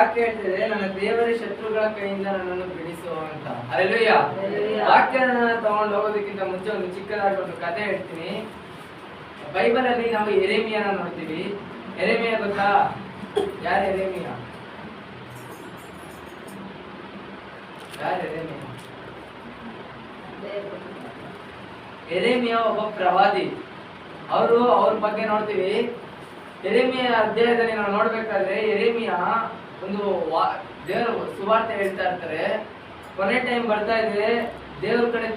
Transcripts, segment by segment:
ವಾಕ್ಯ ಹೇಳ್ತಿದೆ, ನನ್ನ ದೇವರ ಶತ್ರುಗಳ ಕೈಯಿಂದ ನನ್ನನ್ನು ಬಿಡಿಸು ಅಂತ. ಹಲ್ಲೆಲೂಯಾ. ವಾಕ್ಯನ ತಗೊಂಡು ಹೋಗೋದಕ್ಕಿಂತ ಮುಂಚೆ ಒಂದು ಚಿಕ್ಕದಾಗಿ ಒಂದು ಕಥೆ ಹೇಳ್ತೀನಿ. ಬೈಬಲ್ ಅಲ್ಲಿ ನಾವು ಯೆರೆಮೀಯನ ನೋಡ್ತೀವಿ. ಯೆರೆಮೀಯ ಗೊತ್ತಾ? ಯಾರು ಯೆರೆಮೀಯ? ಯೆರೆಮೀಯ ಒಬ್ಬ ಪ್ರವಾದಿ. ಅವ್ರ ಬಗ್ಗೆ ನೋಡ್ತೀವಿ. ಯೆರೆಮೀಯ ಅಧ್ಯಾಯದಲ್ಲಿ ನಾವು ನೋಡ್ಬೇಕಾದ್ರೆ ಯೆರೆಮೀಯ ಒಂದು ದೇವರ ಸುವಾರ್ತೆ ಹೇಳ್ತಾ ಇರ್ತಾರೆ. ಕೊನೆ ಟೈಮ್ ಬರ್ತಾ ಇದೆ, ದೇವ್ರ ಕಡೆ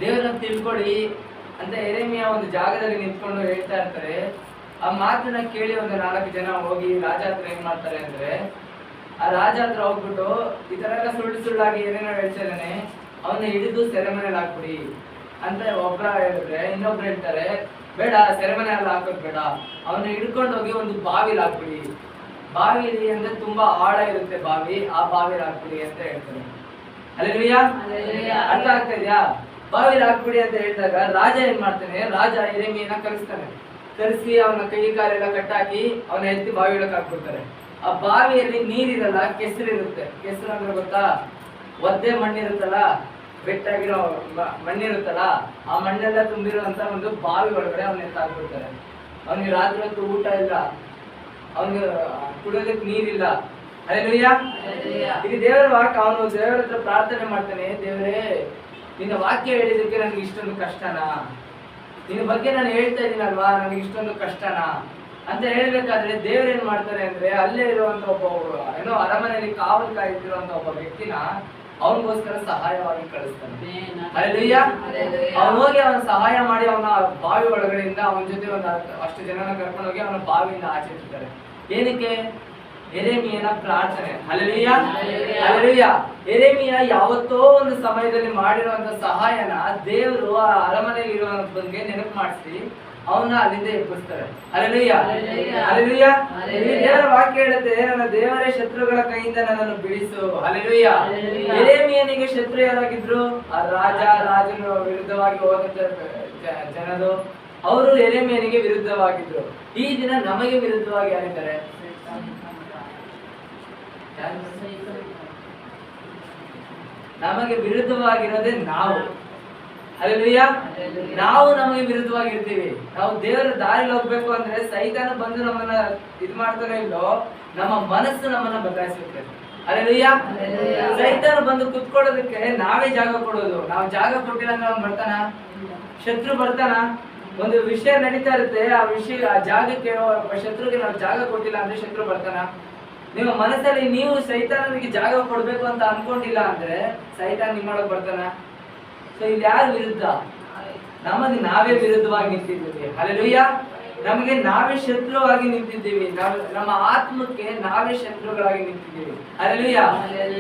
ದೇವ್ರನ್ನ ತಿಳ್ಕೊಳ್ಳಿ ಅಂತ ಯೆರೆಮೀಯ ಒಂದು ಜಾಗದಲ್ಲಿ ನಿಂತ್ಕೊಂಡು ಹೇಳ್ತಾ ಇರ್ತಾರೆ. ಆ ಮಾತನ್ನ ಕೇಳಿ ಒಂದು 4 ಜನ ಹೋಗಿ ರಾಜ ಹತ್ರ ಏನ್ ಮಾಡ್ತಾರೆ ಅಂದ್ರೆ, ಆ ರಾಜ ಹತ್ರ ಹೋಗ್ಬಿಟ್ಟು ಈ ತರ ಎಲ್ಲ ಸುಳ್ಳಾಗಿ ಏನೇನೋ ಹೇಳ್ತಾ ಇದ್ದಾನೆ, ಅವನ್ನ ಹಿಡಿದು ಸೆರೆಮನೆಯಲ್ಲಿ ಹಾಕ್ಬಿಡಿ ಅಂತ ಒಬ್ರ ಹೇಳಿದ್ರೆ, ಇನ್ನೊಬ್ರು ಹೇಳ್ತಾರೆ ಬೇಡ, ಸೆರೆಮನೆಯಲ್ಲಿ ಹಾಕೋದ್ ಬೇಡ, ಅವನ್ನ ಹಿಡ್ಕೊಂಡು ಹೋಗಿ ಒಂದು ಬಾವಿಲಿ ಹಾಕ್ಬಿಡಿ. ಬಾವಿಲಿ ಅಂದ್ರೆ ತುಂಬಾ ಆಳ ಇರುತ್ತೆ ಬಾವಿ, ಆ ಬಾವಿಲಿ ಹಾಕ್ಬಿಡಿ ಅಂತ ಹೇಳ್ತಾರೆ. ಹಲ್ಲೆಲೂಯಾ. ಅರ್ಥ ಆಗ್ತಾ ಇದೆಯಾ? ಬಾವಿಲಿ ಹಾಕ್ಬಿಡಿ ಅಂತ ಹೇಳಿದಾಗ ರಾಜ ಏನ್ ಮಾಡ್ತಾನೆ, ರಾಜ ಯೆರೆಮೀಯನ ಕರೆಸಿ ಅವನ ಕೈ ಕಾಲೆಲ್ಲ ಕಟ್ಟಾಕಿ ಅವನ ಎತ್ತಿ ಬಾವಿ ಒಳಗೆ ಹಾಕ್ಬಿಡ್ತಾರೆ. ಆ ಬಾವಿಯಲ್ಲಿ ನೀರಿರಲ್ಲ, ಕೆಸರಿರುತ್ತೆ. ಕೆಸರು ಅಂದ್ರೆ ಗೊತ್ತಾ? ಒದ್ದೆ ಮಣ್ಣಿರುತ್ತಲ್ಲ, ಬೆಟ್ಟಾಗಿರೋ ಮಣ್ಣಿರುತ್ತಲ್ಲ, ಆ ಮಣ್ಣೆಲ್ಲ ತುಂಬಿರುವಂತ ಒಂದು ಬಾವಿ ಒಳಗಡೆ ಅವನ್ನ ಎತ್ತಾಕ್ಬಿಡ್ತಾರೆ. ಅವನಿಗೆ ರಾತ್ರಿ ಹೊತ್ತು ಊಟ ಇಲ್ಲ, ಅವನಿಗೆ ಕುಡಿಯೋದಕ್ಕೆ ನೀರಿಲ್ಲ. ಹಲ್ಲೆಲೂಯಾ. ಇದು ದೇವರ ವಾಕ್ಯ. ಅವನು ದೇವರ ಹತ್ರ ಪ್ರಾರ್ಥನೆ ಮಾಡ್ತಾನೆ, ದೇವರೇ ನಿನ್ನ ವಾಕ್ಯ ಹೇಳಿದಕ್ಕೆ ನನಗೆ ಇಷ್ಟೊಂದು ಕಷ್ಟನಾ? ನಿನ್ನ ಬಗ್ಗೆ ನಾನು ಹೇಳ್ತಾ ಇದ್ದೀನಲ್ವಾ, ನನಗೆ ಇಷ್ಟೊಂದು ಕಷ್ಟನಾ ಅಂತ ಹೇಳ್ಬೇಕಾದ್ರೆ ದೇವ್ರು ಏನ್ ಮಾಡ್ತಾರೆ ಅಂದ್ರೆ, ಅಲ್ಲೇ ಇರುವಂತ ಒಬ್ಬ ಅರಮನೆಯಲ್ಲಿ ಕಾವಲು ಕಾಯ್ತಿರುವಂತ ಒಬ್ಬ ವ್ಯಕ್ತಿನ ಅವನಿಗೋಸ್ಕರ ಸಹಾಯವಾಗಿ ಕಳಿಸ್ತಾನೆ. ಹಲ್ಲೆಲೂಯಾ. ಅವನು ಹೋಗಿ ಅವನ ಸಹಾಯ ಮಾಡಿ ಅವನ ಬಾವಿ ಒಳಗಡೆಯಿಂದ ಅವನ ಜೊತೆ ಒಂದು ಅಷ್ಟು ಜನನ ಕರ್ಕೊಂಡು ಹೋಗಿ ಅವನ ಬಾವಿಯಿಂದ ಆಚೆ ಇರ್ತಾರೆ. ಏನಕ್ಕೆ? ಯೆರೆಮೀಯನ ಪ್ರಾರ್ಥನೆ. ಹಲ್ಲೆಲೂಯಾ. ಹಲ್ಲೆಲೂಯಾ. ಯೆರೆಮೀಯ ಯಾವತ್ತೋ ಒಂದು ಸಮಯದಲ್ಲಿ ಮಾಡಿರುವಂತ ಸಹಾಯನ ದೇವರು ಆ ಅರಮನೆಯಲ್ಲಿ ಇರುವಂತಂಗೆ ನೆನಪು ಮಾಡಿಸಿ ಅವನ್ನ ಅಲ್ಲಿಂದ ಎಬ್ಬಿಸ್ತಾರೆ. ಹಲ್ಲೆಲೂಯಾ. ಹಲ್ಲೆಲೂಯಾ. ದೇವರ ವಾಕ್ಯ ಹೇಳುತ್ತೆ, ನನ್ನ ದೇವರ ಶತ್ರುಗಳ ಕೈಯಿಂದ ನನ್ನನ್ನು ಬಿಡಿಸು. ಹಲ್ಲೆಲೂಯಾ. ಯೆರೆಮೀಯನಿಗೆ ಶತ್ರು ಯಾರಾಗಿದ್ರು? ಆ ರಾಜನ ವಿರುದ್ಧವಾಗಿ ಹೋದಂತ ಜನರು, ಅವರು ಯೆರೆಮೀಯನಿಗೆ ವಿರುದ್ಧವಾಗಿದ್ರು. ಈ ದಿನ ನಮಗೆ ವಿರುದ್ಧವಾಗಿ ಯಾರಿದ್ದಾರೆ? ನಮಗೆ ವಿರುದ್ಧವಾಗಿರೋದೇ ನಾವು. ಹಲ್ಲೆಲೂಯಾ. ನಾವು ನಮಗೆ ವಿರುದ್ಧವಾಗಿರ್ತೀವಿ. ನಾವು ದೇವರ ದಾರಿಲಿ ಹೋಗ್ಬೇಕು ಅಂದ್ರೆ ಸೈತಾನ ಬಂದು ನಮ್ಮನ್ನ ಇದ್ ಮಾಡ್ತಾನೆ ಇಲ್ಲೋ, ನಮ್ಮ ಮನಸ್ಸು ನಮ್ಮನ್ನ ಬದಲಾಯಿಸುತ್ತೆ. ಹಲ್ಲೆಲೂಯಾ. ಸೈತಾನ ಬಂದು ಕುತ್ಕೊಳ್ಳೋದಕ್ಕೆ ನಾವೇ ಜಾಗ ಕೊಡೋದು. ನಾವು ಜಾಗ ಕೊಟ್ಟಿಲ್ಲ ಅಂದ್ರೆ ಅವ್ನು ಬರ್ತಾನ? ಶತ್ರು ಬರ್ತಾನ? ಒಂದು ವಿಷಯ ನಡೀತಾ ಇರುತ್ತೆ, ಆ ಜಾಗಕ್ಕೆ ಶತ್ರುಗೆ ನಾವು ಜಾಗ ಕೊಟ್ಟಿಲ್ಲ ಅಂದ್ರೆ ಶತ್ರು ಬರ್ತಾನ? ನಿಮ್ಮ ಮನಸ್ಸಲ್ಲಿ ನೀವು ಸೈತಾನನಿಗೆ ಜಾಗ ಕೊಡ್ಬೇಕು ಅಂತ ಅನ್ಕೊಂಡಿಲ್ಲ ಅಂದ್ರೆ ಸೈತಾನ ನಿಮ್ಮೊಳಗೆ ಬರ್ತಾನ? ಸೊ ಇಲ್ಲಿ ಯಾರು ವಿರುದ್ಧ? ನಮಗೆ ನಾವೇ ವಿರುದ್ಧವಾಗಿ ನಿಂತಿದ್ದೀವಿ. ಹಲ್ಲೆಲೂಯಾ. ನಮಗೆ ನಾವೇ ಶತ್ರುವಾಗಿ ನಿಂತಿದ್ದೀವಿ. ನಮ್ಮ ಆತ್ಮಕ್ಕೆ ನಾವೇ ಶತ್ರುಗಳಾಗಿ ನಿಂತಿದ್ದೀವಿ. ಹಲ್ಲೆಲೂಯಾ.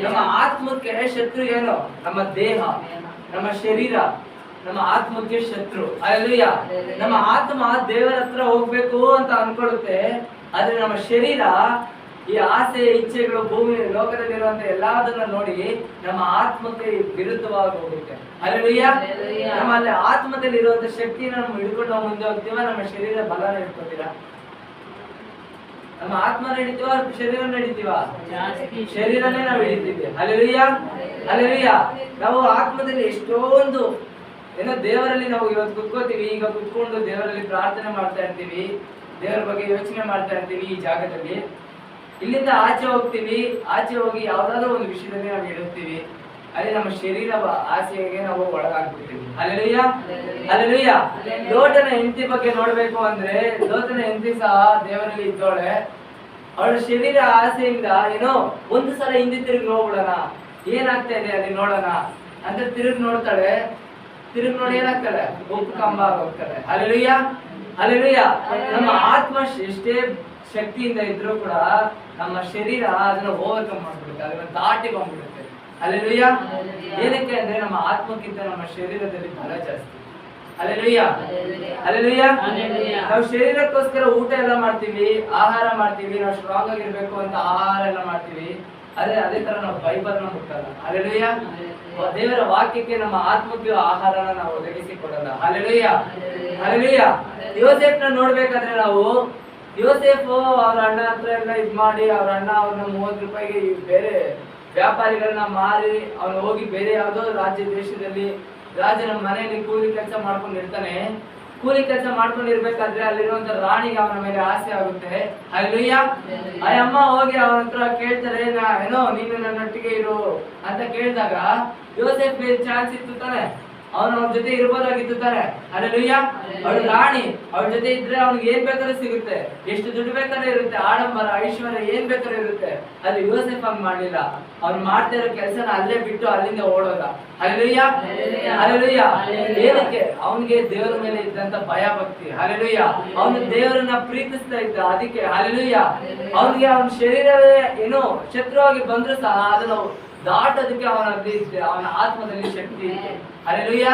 ನಮ್ಮ ಆತ್ಮಕ್ಕೆ ಶತ್ರು ಏನು? ನಮ್ಮ ದೇಹ, ನಮ್ಮ ಶರೀರ, ನಮ್ಮ ಆತ್ಮಕ್ಕೆ ಶತ್ರು. ಹಲ್ಲೆಲೂಯಾ. ನಮ್ಮ ಆತ್ಮ ದೇವರ ಹತ್ರ ಹೋಗ್ಬೇಕು ಅಂತ ಅನ್ಕೊಳ್ಳುತ್ತೆ, ಆದ್ರೆ ನಮ್ಮ ಶರೀರ ಈ ಆಸೆ ಇಚ್ಛೆಗಳು ಭೂಮಿ ಲೋಕದಲ್ಲಿರುವಂತ ಎಲ್ಲದನ್ನ ನೋಡಿ ನಮ್ಮ ಆತ್ಮಕ್ಕೆ ವಿರುದ್ಧವಾಗಿ ಹೋಗುತ್ತೆ. ಹಲ್ಲೆಲೂಯಾ. ನಮ್ಮಲ್ಲಿ ಆತ್ಮದಲ್ಲಿ ಇರುವಂತ ಶಕ್ತಿನ ನಾವು ಹಿಡ್ಕೊಂಡು ನಾವು ಮುಂದೆ ಹೋಗ್ತೀವ, ನಮ್ಮ ಶರೀರ ಬಲನ ಹಿಡ್ಕೊತೀರ? ನಮ್ಮ ಆತ್ಮ ಹಿಡಿತೀವ, ಶರೀರ ಹಿಡಿತೀವ? ಶರೀರನೇ ನಾವು ಹಿಡಿತೀವಿ. ಹಲ್ಲೆಲೂಯಾ. ಹಲ್ಲೆಲೂಯಾ. ನಾವು ಆತ್ಮದಲ್ಲಿ ಎಷ್ಟೊಂದು ದೇವರಲ್ಲಿ ನಾವು ಇವತ್ತು ಕುತ್ಕೋತೀವಿ. ಈಗ ಕುತ್ಕೊಂಡು ದೇವರಲ್ಲಿ ಪ್ರಾರ್ಥನೆ ಮಾಡ್ತಾ ಇರ್ತೀವಿ, ದೇವರ ಬಗ್ಗೆ ಯೋಚನೆ ಮಾಡ್ತಾ ಇರ್ತೀವಿ. ಈ ಜಾಗದಲ್ಲಿ ಇಲ್ಲಿಂದ ಆಚೆ ಹೋಗ್ತೀವಿ, ಆಚೆ ಹೋಗಿ ಯಾವ್ದಾದ್ರು ಒಂದು ವಿಷಯದಲ್ಲಿ ನಾವು ಹೇಳುತ್ತೀವಿ, ಅಲ್ಲಿ ನಮ್ಮ ಶರೀರ ಆಸೆಗೆ ನಾವು ಒಳಗಾಗ್ಬಿಡ್ತೀವಿ. ಹಲ್ಲೆಲೂಯಾ. ಹಲ್ಲೆಲೂಯಾ. ಲೋಟನ ಹೆಂಡತಿ ಬಗ್ಗೆ ನೋಡ್ಬೇಕು ಅಂದ್ರೆ, ಲೋಟನ ಹೆಂಡತಿ ಸಹ ದೇವರಲ್ಲಿ ಇದ್ದೋಳೆ. ಅವಳ ಶರೀರ ಆಸೆಯಿಂದ ಒಂದು ಸಲ ಹಿಂದೆ ತಿರುಗಿ ನೋಡ್ಬಿಡೋಣ, ಏನಾಗ್ತಾ ಇದೆ ಅಲ್ಲಿ ನೋಡೋಣ ಅಂತ ತಿರುಗಿ ನೋಡ್ತಾಳೆ. ತಿರುಗಿ ನೋಡಿ ಏನಾಗ್ತಾಳೆ? ಉಪ್ಪು ಕಂಬ ಹೋಗ್ತಾಳೆ. ಹಲ್ಲೆಲೂಯಾ. ಹಲ್ಲೆಲೂಯಾ. ನಮ್ಮ ಆತ್ಮ ಎಷ್ಟೇ ಶಕ್ತಿಯಿಂದ ಇದ್ರೂ ಕೂಡ ನಮ್ಮ ಶರೀರ ಅದನ್ನ ಓವರ್ಕಮ್ ಮಾಡ್ಬಿಡುತ್ತೆ, ಅದನ್ನ ದಾಟಿ ಬಂದ್ಬಿಡುತ್ತೆ. ಹಲ್ಲೆಲೂಯಾ. ಏನಕ್ಕೆ ಅಂದ್ರೆ ನಮ್ಮ ಆತ್ಮಕ್ಕಿಂತ ನಮ್ಮ ಶರೀರದಲ್ಲಿ ಬಲ ಜಾಸ್ತಿ. ಹಲ್ಲೆಲೂಯಾ. ಹಲ್ಲೆಲೂಯಾ. ನಾವು ಶರೀರಕ್ಕೋಸ್ಕರ ಊಟ ಎಲ್ಲ ಮಾಡ್ತೀವಿ, ಆಹಾರ ಮಾಡ್ತೀವಿ, ನಾವು ಸ್ಟ್ರಾಂಗ್ ಆಗಿರ್ಬೇಕು ಅಂತ ಆಹಾರ ಎಲ್ಲ ಮಾಡ್ತೀವಿ. ಅದೇ ತರ ನಾವು ಬೈಬಲ್ನ ಮುಟ್ಟಲ್ಲ. ಹಲ್ಲೆಲೂಯಾ. ದೇವರ ವಾಕ್ಯಕ್ಕೆ ನಮ್ಮ ಆತ್ಮಕ್ಕೆ ಆಹಾರನ ನಾವು ಒದಗಿಸಿ ಕೊಡಲ್ಲ. ಹಲ್ಲೆಲೂಯಾ. ಹಲ್ಲೆಲೂಯಾ. ಯೋಸೇಫ್ನ ನೋಡ್ಬೇಕಾದ್ರೆ ನಾವು ಯೋಸೇಫು ಅವ್ರ ಅಣ್ಣ ಹತ್ರ ಎಲ್ಲ ಇದ್ ಮಾಡಿ ಅವ್ರ ಅಣ್ಣ ಅವ್ರನ್ನ 30 ರೂಪಾಯಿಗೆ ಬೇರೆ ವ್ಯಾಪಾರಿಗಳನ್ನ ಮಾರಿ ಅವ್ನು ಹೋಗಿ ಬೇರೆ ಯಾವ್ದೋ ರಾಜ್ಯ ದೇಶದಲ್ಲಿ ರಾಜನ ಮನೆಯಲ್ಲಿ ಕೂಲಿ ಕೆಲಸ ಮಾಡ್ಕೊಂಡಿರ್ತಾನೆ. ಕೂಲಿ ಕೆಲಸ ಮಾಡ್ಕೊಂಡಿರ್ಬೇಕಾದ್ರೆ ಅಲ್ಲಿರುವಂತ ರಾಣಿಗೆ ಅವನ ಮೇಲೆ ಆಸೆ ಆಗುತ್ತೆ. ಹಲ್ಲೆಲೂಯ. ಆ ಅಮ್ಮ ಹೋಗಿ ಅವನ ಹತ್ರ ಕೇಳ್ತಾರೆ, ಏನೋ ನೀನು ನನ್ನೊಟ್ಟಿಗೆ ಇರು ಅಂತ ಕೇಳಿದಾಗ ಯೋಸೇಫ್ ಚಾನ್ಸ್ ಇತ್ತು ತಾನೆ, ಅವನ ಅವ್ರ ಜೊತೆ ಇರ್ಬೋದಾಗಿತ್ತು ತಾನೆ. ಹಲ್ಲೆಲೂಯ. ಅವಳು ರಾಣಿ, ಅವಳ ಜೊತೆ ಇದ್ರೆ ಅವ್ನಿಗೆ ಏನ್ ಬೇಕಾದ್ರೂ ಸಿಗುತ್ತೆ, ಎಷ್ಟು ದುಡ್ಡು ಬೇಕಾದ್ರೂ ಇರುತ್ತೆ, ಆಡಂಬರ ಐಶ್ವರ್ಯ ಏನ್ ಬೇಕಾದ್ರೂ ಇರುತ್ತೆ. ಅಲ್ಲಿ ಯೋಸೇಫ್ ಹಂಗ್ ಮಾಡ್ಲಿಲ್ಲ. ಅವ್ನು ಮಾಡ್ತಾ ಇರೋ ಕೆಲಸನ ಅಲ್ಲೇ ಬಿಟ್ಟು ಅಲ್ಲಿಂದ ಓಡೋದ. ಹಲ್ಲೆಲೂಯ. ಹಲ್ಲೆಲೂಯ. ಏನಕ್ಕೆ? ಅವನಿಗೆ ದೇವರ ಮೇಲೆ ಇದ್ದಂತ ಭಯ ಭಕ್ತಿ. ಹಲ್ಲೆಲೂಯ. ಅವನು ದೇವರನ್ನ ಪ್ರೀತಿಸ್ತಾ ಇದ್ದ, ಅದಕ್ಕೆ. ಹಲ್ಲೆಲೂಯ. ಅವನಿಗೆ ಅವನ ಶರೀರವೇ ಏನೋ ಶತ್ರುವಾಗಿ ಬಂದ್ರು ಸಹ ಅದನ್ನು ದಾಟೋದಕ್ಕೆ ಅವನ ಆತ್ಮದಲ್ಲಿ ಶಕ್ತಿ ಇದೆ. ಹಲ್ಲೆಲೂಯ.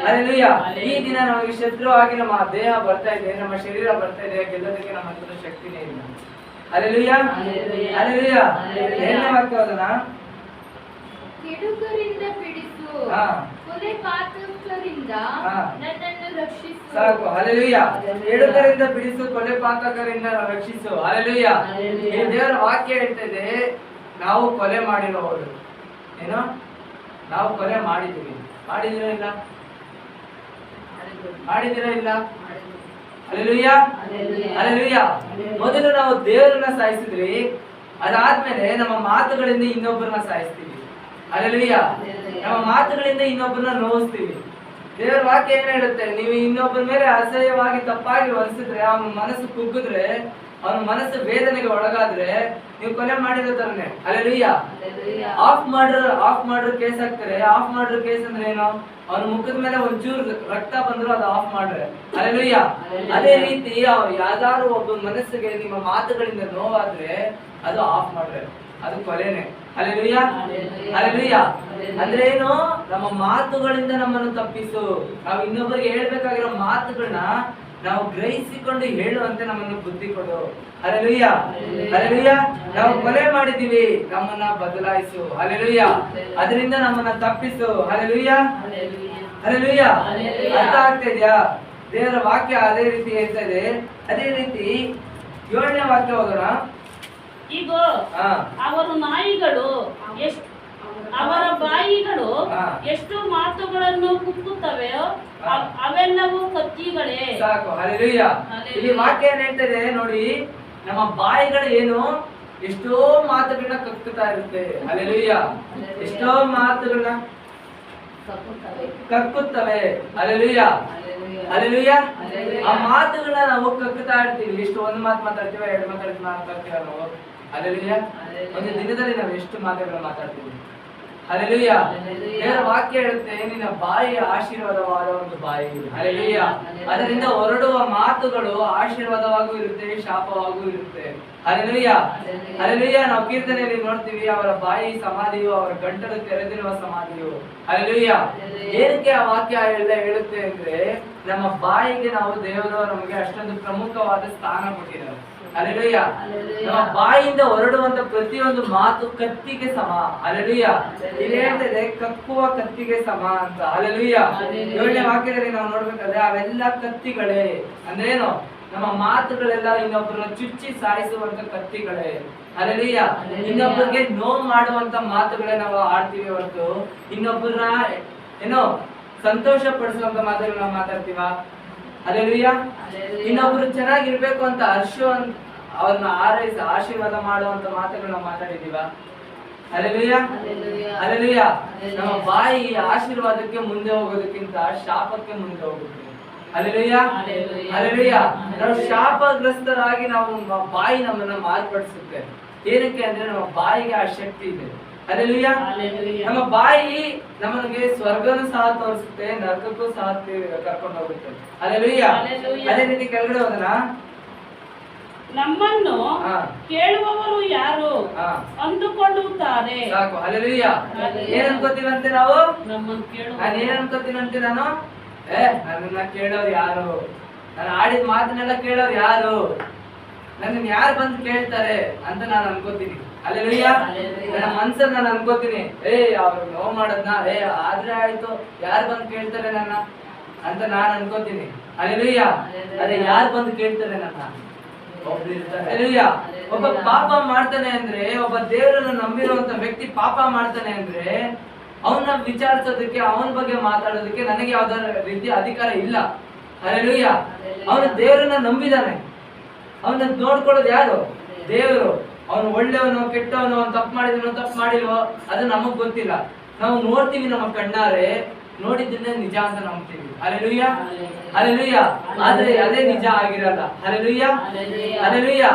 ಹಲ್ಲೆಲೂಯ. ಈ ದಿನ ನಮಗೆ ಶತ್ರುವಾಗಿ ನಮ್ಮ ದೇಹ ಬರ್ತಾ ಇದೆ, ನಮ್ಮ ಶರೀರ ಬರ್ತಾ ಇದೆ, ಗೆಲ್ಲೋದಕ್ಕೆ ನಮ್ಮ ಹತ್ರ ಶಕ್ತಿನೇ ಇಲ್ಲ. ಹಲ್ಲೆಲೂಯ. ಹಲ್ಲೆಲೂಯ. ಏಳನೇ ವಾಕ್ಯ ಓದೋಣ. ಕೆಡುಕರಿಂದ ಬಿಡಿಸು, ಕೊಲೆಪಾತಕರಿಂದ ನನ್ನನ್ನು ರಕ್ಷಿಸು. ಸಾಕು. ಹಲ್ಲೆಲೂಯ. ಕೆಡುಕರಿಂದ ಬಿಡಿಸು, ಕೊಲೆಪಾತಕರಿಂದ ರಕ್ಷಿಸು. ಹಲ್ಲೆಲೂಯ. ಈ ದೇವರ ವಾಕ್ಯ ಹೇಳ್ತಾ ಇದೆ, ನಾವು ಕೊಲೆ ಮಾಡಿರೋರು ಏನೋ, ನಾವು ಕೊಲೆ ಮಾಡಿದ್ದೀವಿ. ಮಾಡಿದಿರೋ ಇಲ್ಲ? ಮಾಡಿದಿರೋ ಇಲ್ಲ? ಹಲ್ಲೆಲೂಯ. ಹಲ್ಲೆಲೂಯ. ಮೊದಲು ನಾವು ದೇವರನ್ನ ಸಾಯಿಸಿದ್ರಿ, ಅದಾದ್ಮೇಲೆ ನಮ್ಮ ಮಾತುಗಳಿಂದ ಇನ್ನೊಬ್ಬರನ್ನ ಸಾಯಿಸ್ತೀವಿ. ಹಲ್ಲೆಲೂಯ. ನಮ್ಮ ಮಾತುಗಳಿಂದ ಇನ್ನೊಬ್ಬರನ್ನ ನೋಯಿಸ್ತೀವಿ. ದೇವರ ವಾಕ್ಯ ಏನ್ ಹೇಳುತ್ತೆ? ನೀವು ಇನ್ನೊಬ್ಬರ ಮೇಲೆ ಅಸಹ್ಯವಾಗಿ ತಪ್ಪಾಗಿ ವರ್ಸಿದ್ರೆ, ಅವನ ಮನಸ್ಸು ಕುಗ್ಗಿದ್ರೆ, ಅವನ ಮನಸ್ಸು ವೇದನೆಗೆ ಒಳಗಾದ್ರೆ ನೀವು ಕೊಲೆ ಮಾಡಿರೋ ತರನೇ. ಹಲ್ಲೆಲೂಯ. ಆಫ್ ಮಾಡ್ರ ಕೇಸ್ ಹಾಕ್ತಾರೆ. ಆಫ್ ಮಾಡ್ರ ಕೇಸ್ ಅಂದ್ರೆ ಏನು? ಅವನ ಮುಖದ ಮೇಲೆ ಒಂಚೂರು ರಕ್ತ ಬಂದ್ರು ಅದು ಆಫ್ ಮಾಡ್ರೆ. ಹಲ್ಲೆಲೂಯ. ಅದೇ ರೀತಿ ಯಾವ್ದಾದ್ರು ಒಬ್ಬ ಮನಸ್ಸಿಗೆ ನಿಮ್ಮ ಮಾತುಗಳಿಂದ ನೋವಾದ್ರೆ ಅದು ಆಫ್ ಮಾಡ್ರೆ, ಅದು ಕೊಲೆನೆ. ಹಲ್ಲೆಲೂಯ. ಹಲ್ಲೆಲೂಯ. ಅಂದ್ರೆ ಏನು? ನಮ್ಮ ಮಾತುಗಳಿಂದ ನಮ್ಮನ್ನು ತಪ್ಪಿಸು. ನಾವು ಇನ್ನೊಬ್ಬರಿಗೆ ಹೇಳ್ಬೇಕಾಗಿರೋ ಮಾತುಗಳನ್ನ ನಾವು ಗ್ರಹಿಸಿಕೊಂಡು ಹೇಳುವಂತೆ ನಮ್ಮನ್ನು ಬುದ್ಧಿ ಕೊಡು. ಹಲ್ಲೆಲೂಯ. ಹಲ್ಲೆಲೂಯ. ನಾವು ಕೊಲೆ ಮಾಡಿದೀವಿ, ನಮ್ಮನ್ನ ಬದಲಾಯಿಸು. ಹಲ್ಲೆಲೂಯ. ಅದರಿಂದ ನಮ್ಮನ್ನ ತಪ್ಪಿಸು. ಹಲ್ಲೆಲೂಯ. ಹಲ್ಲೆಲೂಯ. ಅರ್ಥ ಆಗ್ತಾ ಇದೆಯಾ? ದೇವರ ವಾಕ್ಯ ಅದೇ ರೀತಿ ಹೇಳ್ತಾ ಇದೆ. ಅದೇ ರೀತಿ 7ನೇ ವಾಕ್ಯ ಓದೋಣ. ಈಗ ಅವರ ನಾಯಿಗಳು ಅವರ ಬಾಯಿಗಳು ಎಷ್ಟು ಮಾತುಗಳನ್ನು ಕುಕ್ಕುತ್ತವೆಯೋ ಅವೆಲ್ಲವೂ ಕತ್ತಿಗಳೇ. ಸಾಕು. ಹಲ್ಲೆಲೂಯ. ಇಲ್ಲಿ ವಾಕ್ಯ ಏನ್ ಹೇಳ್ತದೆ ನೋಡಿ, ನಮ್ಮ ಬಾಯಿಗಳು ಏನು ಎಷ್ಟೋ ಮಾತುಗಳನ್ನ ಕಕ್ಕುತ್ತಾ ಇರುತ್ತೆ. ಹಲ್ಲೆಲೂಯ. ಎಷ್ಟೋ ಮಾತುಗಳನ್ನ ಕಕ್ಕುತ್ತವೆ. ಹಲ್ಲೆಲೂಯ. ಹಲ್ಲೆಲೂಯ. ಆ ಮಾತುಗಳನ್ನ ನಾವು ಕಕ್ಕುತ್ತಾ ಇರ್ತೀವಿ. ಎಷ್ಟು ಒಂದು ಮಾತು ಮಾತಾಡ್ತೀವ, 2 ಮಾತಾಡ್ತೀವ ನಾವು. ಹಲ್ಲೆಲೂಯ. ಒಂದು ದಿನದಲ್ಲಿ ನಾವು ಎಷ್ಟು ಮಾತುಗಳನ್ನ ಮಾತಾಡ್ತೀವಿ. ಹಲ್ಲೆಲೂಯ. ದೇವರ ವಾಕ್ಯ ಹೇಳುತ್ತೆ, ನಿನ್ನ ಬಾಯಿ ಆಶೀರ್ವಾದವಾದ ಒಂದು ಬಾಯಿ. ಹಲ್ಲೆಲೂಯ. ಅದರಿಂದ ಹೊರಡುವ ಮಾತುಗಳು ಆಶೀರ್ವಾದವಾಗೂ ಇರುತ್ತೆ, ಶಾಪವಾಗೂ ಇರುತ್ತೆ. ಹಲ್ಲೆಲೂಯ. ಹಲ್ಲೆಲೂಯ. ನಾವು ಕೀರ್ತನೆಯಲ್ಲಿ ನೋಡ್ತೀವಿ, ಅವರ ಬಾಯಿ ಸಮಾಧಿಯು, ಅವರ ಗಂಟಲು ತೆರೆದಿರುವ ಸಮಾಧಿಯು. ಹಲ್ಲೆಲೂಯ. ಏನಕ್ಕೆ ಆ ವಾಕ್ಯ ಎಲ್ಲ ಹೇಳುತ್ತೆ ಅಂದ್ರೆ, ನಮ್ಮ ಬಾಯಿಗೆ ನಾವು ದೇವರು ನಮಗೆ ಅಷ್ಟೊಂದು ಪ್ರಮುಖವಾದ ಸ್ಥಾನ ಕೊಟ್ಟಿದ್ದಾರೆ. ಹಲ್ಲೆಲೂಯ. ನಮ್ಮ ಬಾಯಿಂದ ಹೊರಡುವಂತ ಪ್ರತಿಯೊಂದು ಮಾತು ಕತ್ತಿಗೆ ಸಮ. ಹಲ್ಲೆಲೂಯ. ಇಲ್ಲಿ ಹೇಳ್ತಿದೆ ಕಕ್ಕುವ ಕತ್ತಿಗೆ ಸಮ ಅಂತ. ಹಲ್ಲೆಲೂಯ. 7ನೇ ವಾಕ್ಯದಲ್ಲಿ ನಾವು ನೋಡ್ಬೇಕಾದ್ರೆ ಅವೆಲ್ಲ ಕತ್ತಿಗಳೇ. ಅಂದ್ರೇನು? ನಮ್ಮ ಮಾತುಗಳೆಲ್ಲ ಇನ್ನೊಬ್ಬರನ್ನ ಚುಚ್ಚಿ ಸಾಯಿಸುವಂತ ಕತ್ತಿಗಳೇ. ಹಲ್ಲೆಲೂಯ. ಇನ್ನೊಬ್ಬರಿಗೆ ನೋವು ಮಾಡುವಂತ ಮಾತುಗಳೇ ನಾವು ಆಡ್ತೀವಿ ಹೊರತು ಇನ್ನೊಬ್ಬರನ್ನ ಏನೋ ಸಂತೋಷ ಪಡಿಸುವಂತ ಮಾತುಗಳನ್ನ ನಾವು ಮಾತಾಡ್ತೀವ. ಹಲ್ಲೆಲೂಯ. ಇನ್ನೊಬ್ರು ಚೆನ್ನಾಗಿರ್ಬೇಕು ಅಂತ ಅವ್ರನ್ನ ಆರೈಸಿ ಆಶೀರ್ವಾದ ಮಾಡುವಂತ ಮಾತುಗಳನ್ನ ಮಾತಾಡಿದೀವ. ಹಲ್ಲೆಲೂಯ. ಹಲ್ಲೆಲೂಯ. ನಮ್ಮ ಬಾಯಿ ಆಶೀರ್ವಾದಕ್ಕೆ ಮುಂದೆ ಹೋಗೋದಕ್ಕಿಂತ ಶಾಪಕ್ಕೆ ಮುಂದೆ ಹೋಗುತ್ತೆ. ಹಲ್ಲೆಲೂಯ. ಹಲ್ಲೆಲೂಯ. ನಾವು ಶಾಪಗ್ರಸ್ತರಾಗಿ ನಾವು ಬಾಯಿ ನಮ್ಮನ್ನ ಮಾರ್ಪಡಿಸುತ್ತೆ. ಏನಕ್ಕೆ ಅಂದ್ರೆ ನಮ್ಮ ಬಾಯಿಗೆ ಆ ಶಕ್ತಿ ಇದೆ. ಹಲ್ಲೆಲೂಯ. ನಮ್ಮ ಬಾಯಿ ನಮಗೆ ಸ್ವರ್ಗನೂ ಸಹ ತೋರಿಸುತ್ತೆ, ನರಕಕ್ಕೂ ಸಹ ಕರ್ಕೊಂಡು ಹೋಗುತ್ತೆ. ಹಲ್ಲೆಲೂಯ. ಅದೇ ರೀತಿ ಕೆಳಗಡೆ ಹೋದನ, ನಮ್ಮನ್ನು ಕೇಳುವವರು ಯಾರು ಅಂದುಕೊಳ್ಳುತ್ತಾರೆ. ಸಾಕು. ಹಲ್ಲೆಲೂಯ. ಏನ್ ಅನ್ಕೋತೀವಂತೆ ನಾವು? ನಮ್ಮನ್ನು ಕೇಳುವ. ನಾನು ಏನ್ ಅನ್ಕೋತೀನಂತೆ ನಾನು? ನನ್ನನ್ನ ಕೇಳೋರು ಯಾರು? ನಾನು ಆಡಿದ ಮಾತನ್ನೆಲ್ಲ ಕೇಳೋರು ಯಾರು? ನನ್ನ ಯಾರು ಬಂದು ಕೇಳ್ತಾರೆ ಅಂತ ನಾನು ಅನ್ಕೋತೀನಿ. ಹಲ್ಲೆಲೂಯ. ನನ್ನ ಮನ್ಸಲ್ಲಿ ನಾನು ಅನ್ಕೋತೀನಿ, ಅವ್ರು ನೋವು ಮಾಡೋದ್ನ ಆದ್ರೆ ಆಯ್ತು, ಯಾರು ಬಂದು ಕೇಳ್ತಾರೆ ನನ್ನ ಅಂತ ನಾನು ಅನ್ಕೋತೀನಿ. ಹಲ್ಲೆಲೂಯ. ಅದೇ ಯಾರು ಬಂದು ಕೇಳ್ತಾರೆ ನನ್ನ? ಒಬ್ರು ಇರ್ತಾರೆ. ಹಲ್ಲೆಲೂಯಾ. ಒಬ್ಬ ಪಾಪ ಮಾಡ್ತಾನೆ ಅಂದ್ರೆ, ಒಬ್ಬ ದೇವರನ್ನು ನಂಬಿರುವಂತ ವ್ಯಕ್ತಿ ಪಾಪ ಮಾಡ್ತಾನೆ ಅಂದ್ರೆ ಅವನ್ನ ವಿಚಾರಿಸೋದಕ್ಕೆ, ಅವನ ಬಗ್ಗೆ ಮಾತಾಡೋದಕ್ಕೆ ನನಗೆ ಯಾವ್ದಾರ ರೀತಿಯ ಅಧಿಕಾರ ಇಲ್ಲ. ಹಲ್ಲೆಲೂಯಾ. ಅವನು ದೇವರನ್ನ ನಂಬಿದಾನೆ. ಅವನ್ನ ನೋಡ್ಕೊಳ್ಳೋದು ಯಾರು? ದೇವರು. ಅವನು ಒಳ್ಳೆಯವನು ಕೆಟ್ಟವನು, ಅವನು ತಪ್ಪು ಮಾಡಿದನೋ ತಪ್ಪು ಮಾಡಿಲ್ವೋ ಅದು ನಮಗ್ ಗೊತ್ತಿಲ್ಲ. ನಾವು ನೋಡ್ತೀವಿ ನಮ್ಮ ಕಣ್ಣಾರೆ, ನೋಡಿದ್ದನ್ನೇ ನಿಜ ಅಂತ ನಂಬ್ತೀವಿ. ಹಲ್ಲೆಲೂಯಾ. ಹಲ್ಲೆಲೂಯಾ. ಆದ್ರೆ ಅದೇ ನಿಜ ಆಗಿರಲ್ಲ. ಹಲ್ಲೆಲೂಯಾ. ಹಲ್ಲೆಲೂಯಾ.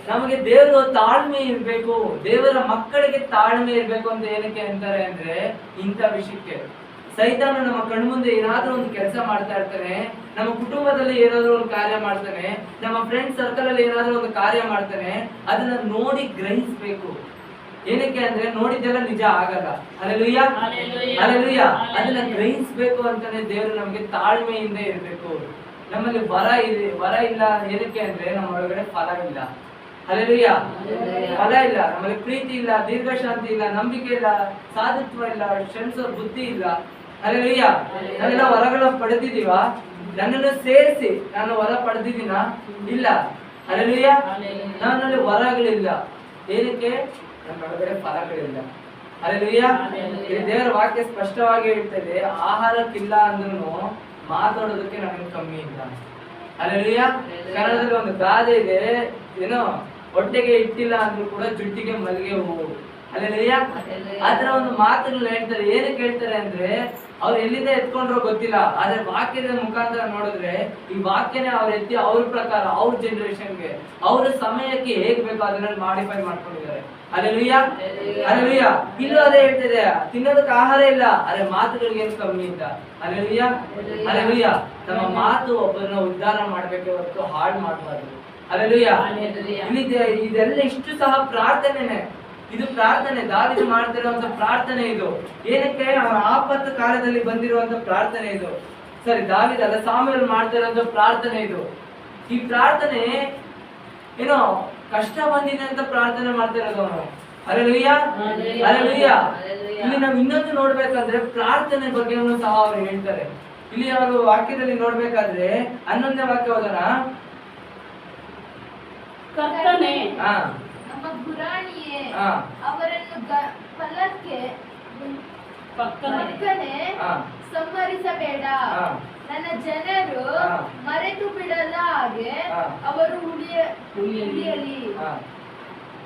ನಮಗೆ ದೇವರು ತಾಳ್ಮೆ ಇರ್ಬೇಕು, ದೇವರ ಮಕ್ಕಳಿಗೆ ತಾಳ್ಮೆ ಇರ್ಬೇಕು ಅಂತ ಏನಕ್ಕೆ ಅಂತಾರೆ ಅಂದ್ರೆ ಇಂಥ ವಿಷಯಕ್ಕೆ. ಸೈತಾನ ನಮ್ಮ ಕಣ್ಮುಂದೆ ಏನಾದ್ರೂ ಒಂದು ಕೆಲಸ ಮಾಡ್ತಾ ಇರ್ತಾನೆ, ನಮ್ಮ ಕುಟುಂಬದಲ್ಲಿ ಏನಾದ್ರೂ ಒಂದು ಕಾರ್ಯ ಮಾಡ್ತಾನೆ, ನಮ್ಮ ಫ್ರೆಂಡ್ ಸರ್ಕಲ್ ಅಲ್ಲಿ ಏನಾದ್ರೂ ಒಂದು ಕಾರ್ಯ ಮಾಡ್ತಾನೆ, ಅದನ್ನ ನೋಡಿ ಗ್ರಹಿಸ್ಬೇಕು. ಏನಕ್ಕೆ ಅಂದ್ರೆ ನೋಡಿದ್ದೆಲ್ಲ ನಿಜ ಆಗಲ್ಲ. ಹಲ್ಲೆಲೂಯಾ. ಹಲ್ಲೆಲೂಯಾ. ಅದನ್ನ ಗ್ರಹಿಸ್ಬೇಕು ಅಂತಾನೆ ದೇವರು ನಮಗೆ ತಾಳ್ಮೆಯಿಂದ ಇರ್ಬೇಕು. ನಮ್ಮಲ್ಲಿ ವರ ಇಲ್ಲ. ಏನಕ್ಕೆ ಅಂದ್ರೆ ನಮ್ಮ ಒಳಗಡೆ ಫಲ ಇಲ್ಲ. ಹಲ್ಲೆಲೂಯಾ. ಫಲ ಇಲ್ಲ. ನಮ್ಮಲ್ಲಿ ಪ್ರೀತಿ ಇಲ್ಲ, ದೀರ್ಘಶಾಂತಿ ಇಲ್ಲ, ನಂಬಿಕೆ ಇಲ್ಲ, ಸಾಧುತ್ವ ಇಲ್ಲ, ಕ್ಷಮಿಸೋ ಬುದ್ಧಿ ಇಲ್ಲ. ಹಲ್ಲೆಲೂಯಾ. ನಾವೆಲ್ಲ ವರಗಳನ್ನ ಪಡೆದಿದೀವ? ನನ್ನನ್ನು ಸೇರಿಸಿ ನಾನು ವರ ಪಡೆದಿದ್ದೀನ? ಇಲ್ಲ. ಹಲ್ಲೆಲೂಯಾ. ನನ್ನಲ್ಲಿ ವರಗಳಿಲ್ಲ. ಏನಕ್ಕೆ? ನನ್ನ ಒಳಗಡೆ ಫಲಗಳಿಲ್ಲ. ಹಲ್ಲೆಲೂಯಾ. ದೇವರ ವಾಕ್ಯ ಸ್ಪಷ್ಟವಾಗಿ ಹೇಳ್ತದೆ, ಆಹಾರಕ್ಕಿಲ್ಲ ಅಂದ್ರೂ ಮಾತಾಡೋದಕ್ಕೆ ನನಗೆ ಕಮ್ಮಿ ಇಲ್ಲ. ಹಲ್ಲೆಲೂಯಾ. ಕನ್ನಡದಲ್ಲಿ ಒಂದು ಗಾದೆ ಇದೆ, ಏನೋ ಹೊಟ್ಟೆಗೆ ಇಟ್ಟಿಲ್ಲ ಅಂದ್ರೂ ಕೂಡ ಜುಟ್ಟಿಗೆ ಮಲ್ಲಿಗೆ ಹೂವು. ಹಲ್ಲೆಲೂಯಾ. ಆತರ ಒಂದು ಮಾತುಗಳನ್ನ ಹೇಳ್ತಾರೆ. ಏನಕ್ಕೆ ಹೇಳ್ತಾರೆ ಅಂದ್ರೆ ಅವ್ರು ಎಲ್ಲಿಂದ ಎತ್ಕೊಂಡ್ರೋ ಗೊತ್ತಿಲ್ಲ, ಆದ್ರೆ ವಾಕ್ಯದ ಮುಖಾಂತರ ನೋಡಿದ್ರೆ ಈ ವಾಕ್ಯನೇ ಅವ್ರ ಎತ್ತಿ ಅವ್ರ ಪ್ರಕಾರ, ಅವ್ರ ಜನರೇಷನ್ಗೆ, ಅವ್ರ ಸಮಯಕ್ಕೆ ಹೇಗ್ ಬೇಕೋ ಅದನ್ನ ಮಾಡಿಫೈ ಮಾಡ್ಕೊಂಡಿದ್ದಾರೆ. ಹಲ್ಲೆಲೂಯಾ. ಹಲ್ಲೆಲೂಯಾ. ಇಲ್ಲೂ ಅದೇ ಹೇಳ್ತಿದೆ, ತಿನ್ನೋದಕ್ಕೆ ಆಹಾರ ಇಲ್ಲ, ಆದ್ರೆ ಮಾತುಗಳಿಗೆ ಏನು ಕಮ್ಮಿ ಇಲ್ಲ. ಹಲ್ಲೆಲೂಯಾ. ಹಲ್ಲೆಲೂಯಾ. ನಮ್ಮ ಮಾತು ಒಬ್ಬರನ್ನ ಉದ್ಧಾರ ಮಾಡ್ಬೇಕೆ ಹೊರತು ಹಾಳು ಮಾಡಬಾರ್ದು. ಹಲ್ಲೆಲೂಯಾ. ಇದೆಲ್ಲ ಇಷ್ಟು ಸಹ ಪ್ರಾರ್ಥನೆನೆ. ಇದು ಪ್ರಾರ್ಥನೆ, ದಾವೀದ ಮಾಡ್ತಿರುವಂತ ಪ್ರಾರ್ಥನೆ ಇದು. ಏನಕ್ಕೆ? ಅವನ ಆಪತ್ತು ಕಾಲದಲ್ಲಿ ಬಂದಿರುವಂತ ಪ್ರಾರ್ಥನೆ ಇದು. ಸರಿ, ದಾವೀದ ಅಲ್ಲ, ಸಾಮುವೇಲ್ ಮಾಡ್ತಿರುವಂತ ಪ್ರಾರ್ಥನೆ ಇದು. ಈ ಪ್ರಾರ್ಥನೆ ಏನೋ ಕಷ್ಟ ಬಂದಿದೆ ಅಂತ ಪ್ರಾರ್ಥನೆ ಮಾಡ್ತಿರೋದು ಅವನು. ಹಲ್ಲೆಲೂಯಾ. ಹಲ್ಲೆಲೂಯಾ. ಇಲ್ಲಿ ನಾವು ಇನ್ನೊಂದು ನೋಡ್ಬೇಕಂದ್ರೆ ಪ್ರಾರ್ಥನೆ ಬಗ್ಗೆ ಸಹ ಅವರು ಹೇಳ್ತಾರೆ. ಇಲ್ಲಿ ಅವರು ವಾಕ್ಯದಲ್ಲಿ ನೋಡ್ಬೇಕಾದ್ರೆ 11ನೇ ವಾಕ್ಯ ಓದೋಣ. ಕರ್ತನೇ, ನಮ್ಮ ಗುರಾಣಿಯೇ, ಅವರನ್ನು ಪಕ್ಕನೆ ಸಂಹರಿಸಬೇಡ. ನನ್ನ ಜನರು ಮರೆತು ಬಿಡಲ ಹಾಗೆ ಅವರು ಉಳಿಯಲಿ.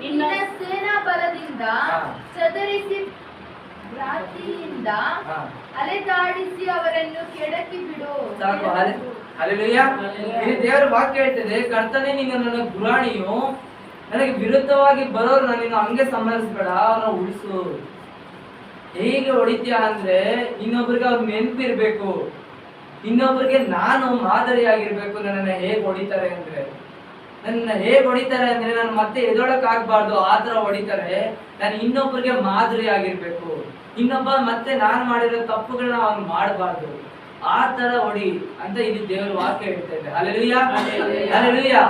ಇನ್ನ ಸೇನಾ ಬಲದಿಂದ ಚದರಿಸಿ ಭ್ರಾಂತಿಯಿಂದ ಅಲೆದಾಡಿಸಿ ಅವರನ್ನು ಕೆಡಕಿ ಬಿಡು. ಹಲ್ಲೆಲೂಯಾ. ಇಲ್ಲಿ ದೇವರ ವಾಕ್ಯ ಹೇಳ್ತದೆ, ಕರ್ತನೇ ನೀನು ನನ್ನ ಗುರಾಣಿಯು, ನನಗೆ ವಿರುದ್ಧವಾಗಿ ಬರೋರು ನೀನು ಹಂಗೆ ಸಂಹರಿಸಬೇಡ, ಅವ್ರನ್ನ ಉಳಿಸು. ಹೇಗೆ ಹೊಡಿತೀಯ ಅಂದ್ರೆ ಇನ್ನೊಬ್ರಿಗೆ ಅವ್ರ ನೆನಪಿರ್ಬೇಕು, ಇನ್ನೊಬ್ರಿಗೆ ನಾನು ಮಾದರಿಯಾಗಿರ್ಬೇಕು. ನನ್ನನ್ನ ಹೇಗ್ ಹೊಡಿತಾರೆ ಅಂದ್ರೆ ನಾನು ಮತ್ತೆ ಎದೊಳಕ್ ಆಗ್ಬಾರ್ದು, ಆತರ ಹೊಡಿತಾರೆ. ನಾನು ಇನ್ನೊಬ್ರಿಗೆ ಮಾದರಿ ಆಗಿರ್ಬೇಕು. ಇನ್ನೊಬ್ಬ ಮತ್ತೆ ನಾನು ಮಾಡಿರೋ ತಪ್ಪುಗಳನ್ನ ಅವ್ನು ಮಾಡಬಾರ್ದು, ಆ ತರ ಹೊಡಿ ಅಂತ ಇಲ್ಲಿ ದೇವರ ವಾಕ್ಯ ಹೇಳ್ತಾ ಇದೆ. ಹಲ್ಲೆಲೂಯಾ. ಹಲ್ಲೆಲೂಯಾ.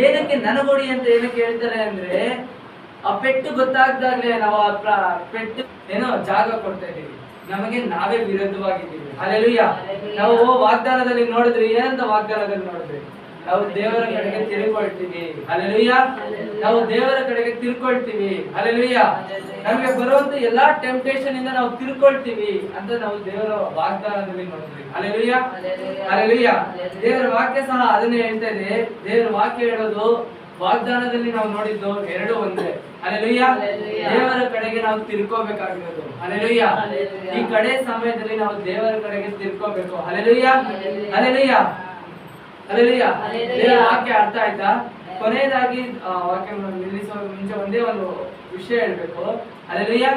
ಏನಕ್ಕೆ ನನಗೊಡಿ ಅಂತ ಏನಕ್ಕೆ ಹೇಳ್ತಾರೆ ಅಂದ್ರೆ ಆ ಪೆಟ್ಟು ಗೊತ್ತಾಗ್ದಾಗ್ಲೇ ನಾವು ಆ ಪೆಟ್ಟು ಏನೋ ಜಾಗ ಕೊಡ್ತಾ ಇದೀವಿ, ನಮಗೆ ನಾವೇ ವಿರುದ್ಧವಾಗಿದ್ದೀವಿ. ಹಲ್ಲೆಲೂಯಾ. ನಾವು ವಾಗ್ದಾನದಲ್ಲಿ ನೋಡಿದ್ರಿ, ಏನಂತ ವಾಗ್ದಾನದಲ್ಲಿ ನೋಡಿದ್ರಿ? ನಾವು ದೇವರ ಕಡೆಗೆ ತಿರುಕೊಳ್ತೀವಿ. ಹಲ್ಲೆಲೂಯಾ. ನಾವು ದೇವರ ಕಡೆಗೆ ತಿರ್ಕೊಳ್ತೀವಿ. ಹಲ್ಲೆಲೂಯಾ. ನಮಗೆ ಬರುವಂತ ಎಲ್ಲಾ ಟೆಂಪ್ಟೇಷನ್ ಇಂದ ನಾವು ತಿರ್ಕೊಳ್ತೀವಿ ಅಂತ ನಾವು ದೇವರ ವಾಗ್ದಾನದಲ್ಲಿ ನೋಡಿದ್ವಿ. ಹಲ್ಲೆಲೂಯಾ. ಹಲ್ಲೆಲೂಯಾ. ದೇವರ ವಾಕ್ಯ ಸಹ ಅದನ್ನೇ ಹೇಳ್ತಾ ಇದೆ. ದೇವರ ವಾಕ್ಯ ಹೇಳೋದು, ವಾಗ್ದಾನದಲ್ಲಿ ನಾವು ನೋಡಿದ್ದು ಎರಡು ಒಂದೇ. ಹಲ್ಲೆಲೂಯಾ. ದೇವರ ಕಡೆಗೆ ನಾವು ತಿರ್ಕೋಬೇಕಾಗಿರೋದು. ಹಲ್ಲೆಲೂಯಾ. ಈ ಕಡೆ ಸಮಯದಲ್ಲಿ ನಾವು ದೇವರ ಕಡೆಗೆ ತಿರ್ಕೋಬೇಕು. ಹಲ್ಲೆಲೂಯಾ. ಹಲ್ಲೆಲೂಯಾ. ಹಲ್ಲೆಲೂಯಾ. ದೇವರ ವಾಕ್ಯ ಅರ್ಥ ಆಯ್ತಾ? ಕೊನೆಯದಾಗಿ ವಾಕ್ಯ ನಿಲ್ಲಿಸುವ ಮುಂಚೆ ಒಂದೇ ಒಂದು ವಿಷಯ ಹೇಳ್ಬೇಕು. ಹಲ್ಲೆಲೂಯಾ.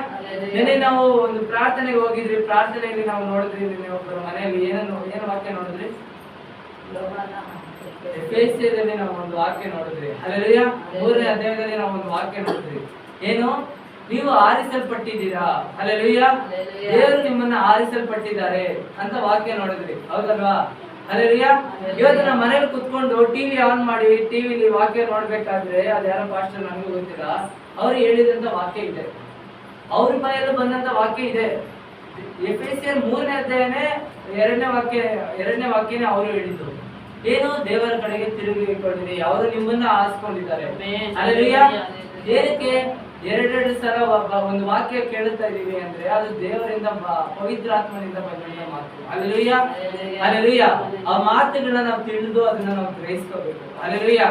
ನೆನ್ನೆ ನಾವು ಒಂದು ಪ್ರಾರ್ಥನೆಗೆ ಹೋಗಿದ್ರಿ. ಪ್ರಾರ್ಥನೆಯಲ್ಲಿ ನಾವು ನೋಡಿದ್ರಿ, ಒಬ್ಬರ ಮನೆಯಲ್ಲಿ ಏನು ವಾಕ್ಯ ನೋಡಿದ್ರಿ? ಎಫೆಸದಲ್ಲಿ ನಾವು ಒಂದು ವಾಕ್ಯ ನೋಡಿದ್ರಿ. ಹಲ್ಲೆಲೂಯಾ. 3ನೇ ಅಧ್ಯಾಯದಲ್ಲಿ ನಾವು ಒಂದು ವಾಕ್ಯ ನೋಡಿದ್ರಿ. ಏನು? ನೀವು ಆರಿಸಲ್ಪಟ್ಟಿದ್ದೀರಾ. ಹಲ್ಲೆಲೂಯಾ. ದೇವರು ನಿಮ್ಮನ್ನ ಆರಿಸಲ್ಪಟ್ಟಿದ್ದಾರೆ ಅಂತ ವಾಕ್ಯ ನೋಡಿದ್ರಿ, ಹೌದಲ್ವಾ? ಹಲ್ಲೆಲೂಯಾ. ಇವತ್ತು ನಮ್ಮ ಮನೇಲಿ ಕುತ್ಕೊಂಡು ಟಿವಿ ಆನ್ ಮಾಡಿ ಟಿವಿಲಿ ವಾಕ್ಯ ನೋಡ್ಬೇಕಾದ್ರೆ, ಅದು ಯಾರೋ ಪಾಸ್ಟರ್ ನನಗೂ ಗೊತ್ತಿಲ್ಲ, ಅವ್ರು ಹೇಳಿದಂತ ವಾಕ್ಯ ಇದೆ, ಅವ್ರ ಬಾಯಲ್ಲಿ ಬಂದಂತ ವಾಕ್ಯ ಇದೆ. ಎಫೆಸಿಯರ್ 3ನೇ ಅಧ್ಯಾಯನೇ 2ನೇ ವಾಕ್ಯನೇ ಅವರು ಹೇಳಿದ್ರು. ಏನು ದೇವರ ಕಡೆಗೆ ತಿರುಗಿಕೊಂಡಿದೆ, ಅವರು ನಿಮ್ಮನ್ನ ಆರಿಸ್ಕೊಂಡಿದ್ದಾರೆ. Amen. ಹಲ್ಲೆಲೂಯಾ. Hallelujah. ಏನಕ್ಕೆ ಎರಡೆರಡು ಸಲ ಒಂದು ವಾಕ್ಯ ಕೇಳುತ್ತಾ ಇದೀವಿ ಅಂದ್ರೆ ಅದು ದೇವರಿಂದ ಪವಿತ್ರಾತ್ಮನಿಂದ ಬಂದ ಮಾತು. ಹಲ್ಲೆಲೂಯಾ. ಹಲ್ಲೆಲೂಯಾ. ಆ ಮಾತುಗಳನ್ನ ನಾವು ತಿಳಿದು ಅದನ್ನ ನಾವು ಗ್ರಹಿಸ್ಕೋಬೇಕು. ಹಲ್ಲೆಲೂಯಾ.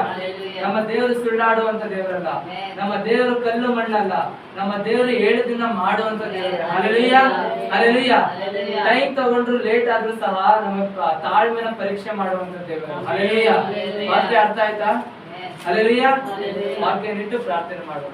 ನಮ್ಮ ದೇವರು ಸುಳ್ಳಾಡುವಂತ ದೇವರಲ್ಲ, ನಮ್ಮ ದೇವರು ಕಲ್ಲು ಮಣ್ಣಲ್ಲ, ನಮ್ಮ ದೇವರು ಹೇಳಿದ್ದನ್ನ ಮಾಡುವಂತ ದೇವರು. ಹಲ್ಲೆಲೂಯಾ. ಹಲ್ಲೆಲೂಯಾ. ಟೈಮ್ ತಗೊಂಡ್ರು ಲೇಟ್ ಆದ್ರೂ ಸಹ ನಮ್ಮ ತಾಳ್ಮೆನ ಪರೀಕ್ಷೆ ಮಾಡುವಂತ ದೇವರು. ಹಲ್ಲೆಲೂಯಾ. ವಾಕ್ಯ ಅರ್ಥ ಆಯ್ತಾ? ಹಲ್ಲೆಲೂಯಾ. ವಾಕ್ಯ ನಿಟ್ಟು ಪ್ರಾರ್ಥನೆ ಮಾಡೋಣ.